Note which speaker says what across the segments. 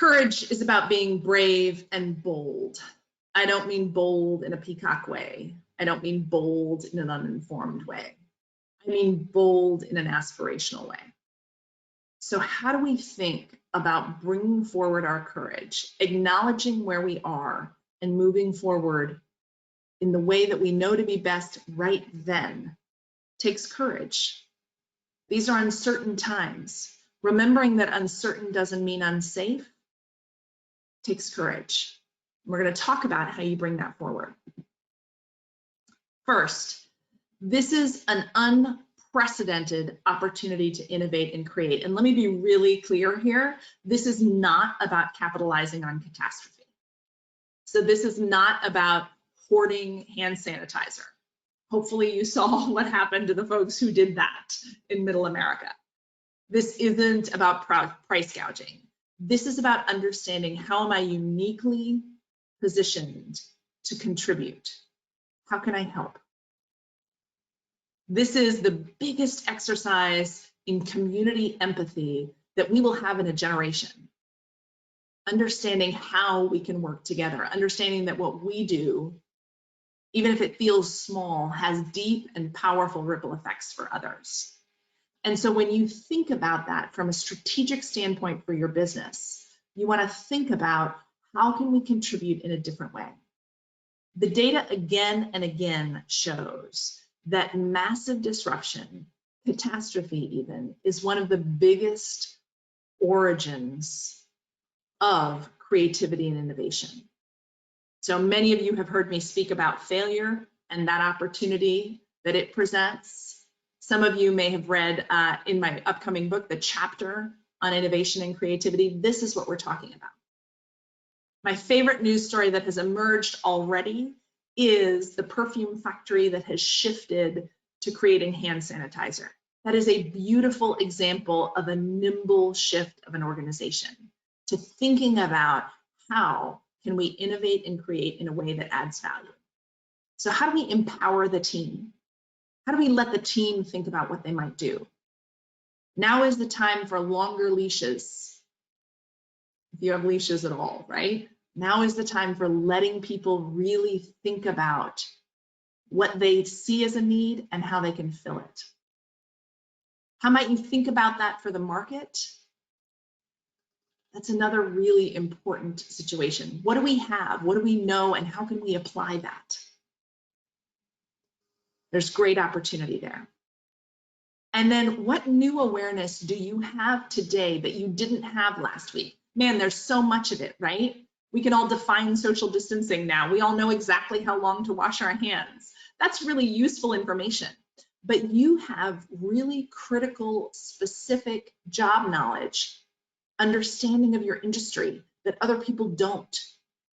Speaker 1: Courage is about being brave and bold. I don't mean bold in a peacock way. I don't mean bold in an uninformed way. I mean bold in an aspirational way. So how do we think about bringing forward our courage, acknowledging where we are, and moving forward in the way that we know to be best right then? Takes courage. These are uncertain times. Remembering that uncertain doesn't mean unsafe takes courage. We're going to talk about how you bring that forward. First, this is an unprecedented opportunity to innovate and create. And let me be really clear here. This is not about capitalizing on catastrophe. So this is not about hoarding hand sanitizer. Hopefully you saw what happened to the folks who did that in Middle America. This isn't about price gouging. This is about understanding how am I uniquely positioned to contribute? How can I help? This is the biggest exercise in community empathy that we will have in a generation. Understanding how we can work together, understanding that what we do, even if it feels small, has deep and powerful ripple effects for others. And so when you think about that from a strategic standpoint for your business, you want to think about how can we contribute in a different way? The data again and again shows that massive disruption, catastrophe even, is one of the biggest origins of creativity and innovation. So many of you have heard me speak about failure and that opportunity that it presents. Some of you may have read in my upcoming book, the chapter on innovation and creativity. This is what we're talking about. My favorite news story that has emerged already is the perfume factory that has shifted to creating hand sanitizer. That is a beautiful example of a nimble shift of an organization to thinking about how can we innovate and create in a way that adds value. So how do we empower the team? How do we let the team think about what they might do? Now is the time for longer leashes, if you have leashes at all, right? Now is the time for letting people really think about what they see as a need and how they can fill it. How might you think about that for the market? That's another really important situation. What do we have? What do we know? And how can we apply that? There's great opportunity there. And then what new awareness do you have today that you didn't have last week? Man, there's so much of it, right? We can all define social distancing now. We all know exactly how long to wash our hands. That's really useful information. But you have really critical, specific job knowledge, understanding of your industry that other people don't.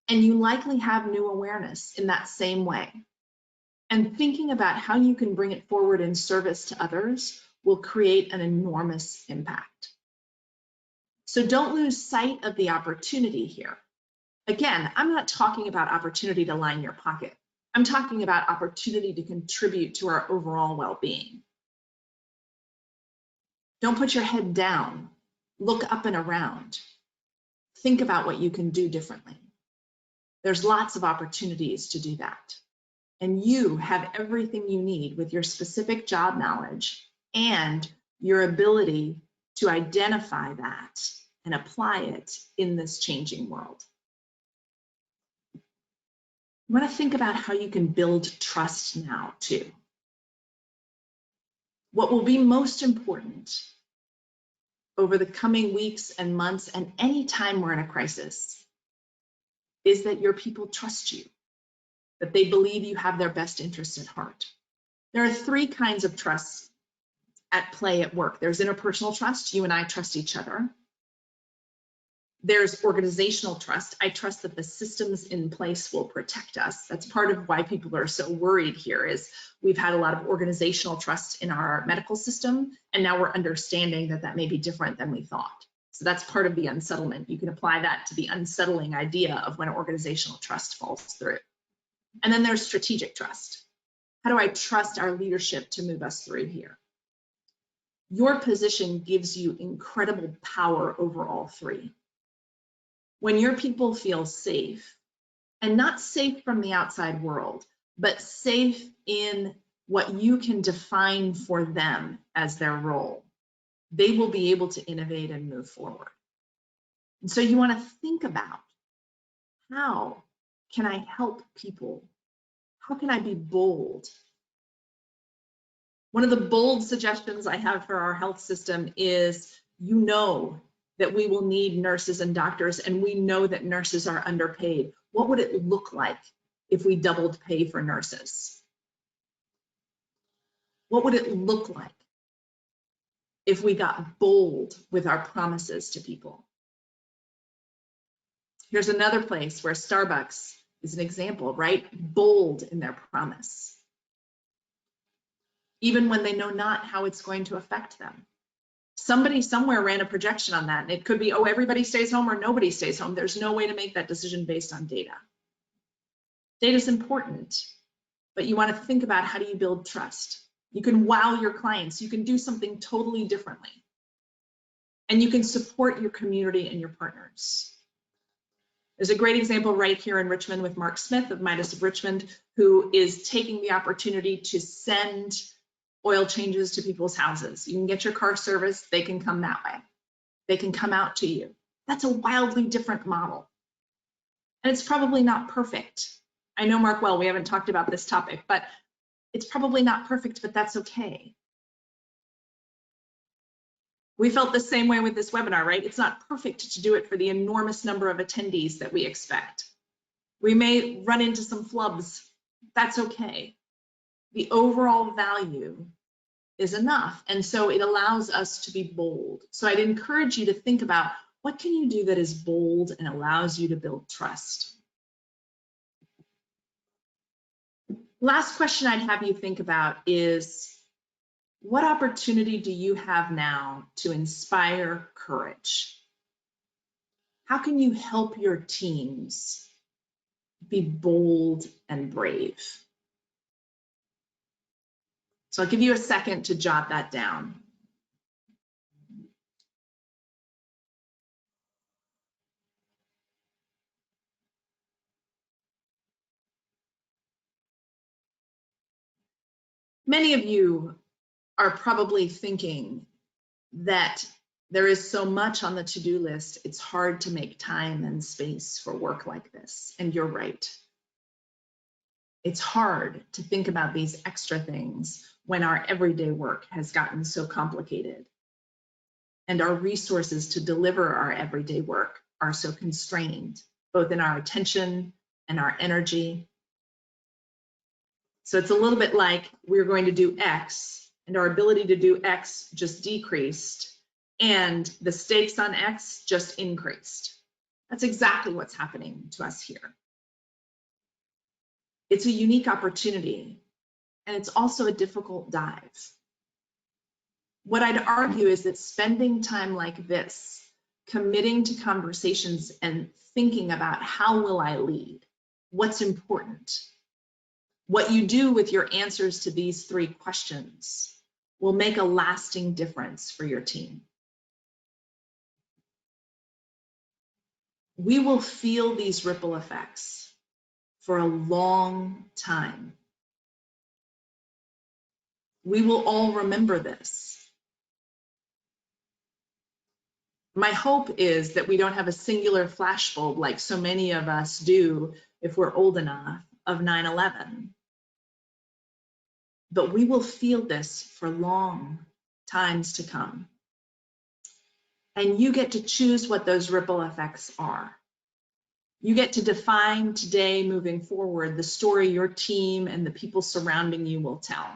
Speaker 1: And you likely have new awareness in that same way. And thinking about how you can bring it forward in service to others will create an enormous impact. So don't lose sight of the opportunity here. Again, I'm not talking about opportunity to line your pocket. I'm talking about opportunity to contribute to our overall well-being. Don't put your head down. Look up and around. Think about what you can do differently. There's lots of opportunities to do that. And you have everything you need with your specific job knowledge and your ability to identify that and apply it in this changing world. You want to think about how you can build trust now too. What will be most important over the coming weeks and months and any time we're in a crisis is that your people trust you, that they believe you have their best interests at heart. There are three kinds of trust at play at work. There's interpersonal trust. You and I trust each other. There's organizational trust. I trust that the systems in place will protect us. That's part of why people are so worried here is we've had a lot of organizational trust in our medical system, and now we're understanding that that may be different than we thought. So that's part of the unsettlement. You can apply that to the unsettling idea of when organizational trust falls through. And then there's strategic trust. How do I trust our leadership to move us through here? Your position gives you incredible power over all three. When your people feel safe, and not safe from the outside world, but safe in what you can define for them as their role, they will be able to innovate and move forward. And so you want to think about, how can I help people? How can I be bold? One of the bold suggestions I have for our health system is, you know that we will need nurses and doctors, and we know that nurses are underpaid. What would it look like if we doubled pay for nurses? What would it look like if we got bold with our promises to people? Here's another place where Starbucks is an example, right? Bold in their promise, even when they know not how it's going to affect them. Somebody somewhere ran a projection on that, and it could be, oh, everybody stays home or nobody stays home. There's no way to make that decision based on data. Data is important, but you want to think about, how do you build trust? You can wow your clients. You can do something totally differently. And you can support your community and your partners. There's a great example right here in Richmond with Mark Smith of Midas of Richmond, who is taking the opportunity to send oil changes to people's houses. You can get your car serviced, they can come that way. They can come out to you. That's a wildly different model. And it's probably not perfect. I know Mark well, we haven't talked about this topic, but it's probably not perfect, but that's okay. We felt the same way with this webinar, right? It's not perfect to do it for the enormous number of attendees that we expect. We may run into some flubs. That's okay. The overall value is enough. And so it allows us to be bold. So I'd encourage you to think about, what can you do that is bold and allows you to build trust? Last question I'd have you think about is, what opportunity do you have now to inspire courage? How can you help your teams be bold and brave? So I'll give you a second to jot that down. Many of you are probably thinking that there is so much on the to-do list, it's hard to make time and space for work like this. And you're right. It's hard to think about these extra things when our everyday work has gotten so complicated and our resources to deliver our everyday work are so constrained, both in our attention and our energy. So it's a little bit like we're going to do X and our ability to do X just decreased and the stakes on X just increased. That's exactly what's happening to us here. It's a unique opportunity, and it's also a difficult dive. What I'd argue is that spending time like this, committing to conversations and thinking about, how will I lead? What's important? What you do with your answers to these three questions will make a lasting difference for your team. We will feel these ripple effects for a long time. We will all remember this. My hope is that we don't have a singular flashbulb like so many of us do if we're old enough of 9/11. But we will feel this for long times to come. And you get to choose what those ripple effects are. You get to define today, moving forward, the story your team and the people surrounding you will tell.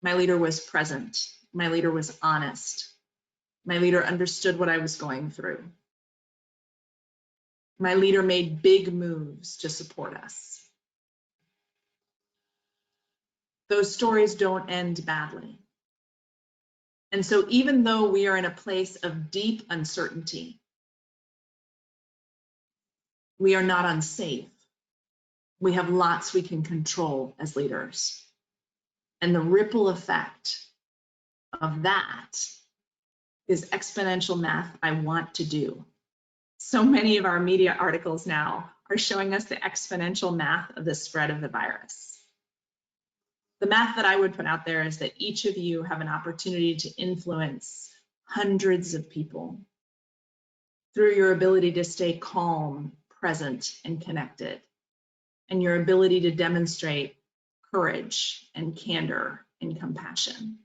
Speaker 1: My leader was present. My leader was honest. My leader understood what I was going through. My leader made big moves to support us. Those stories don't end badly. And so even though we are in a place of deep uncertainty, we are not unsafe. We have lots we can control as leaders. And the ripple effect of that is exponential math I want to do. So many of our media articles now are showing us the exponential math of the spread of the virus. The math that I would put out there is that each of you have an opportunity to influence hundreds of people through your ability to stay calm, present, and connected, and your ability to demonstrate courage and candor and compassion.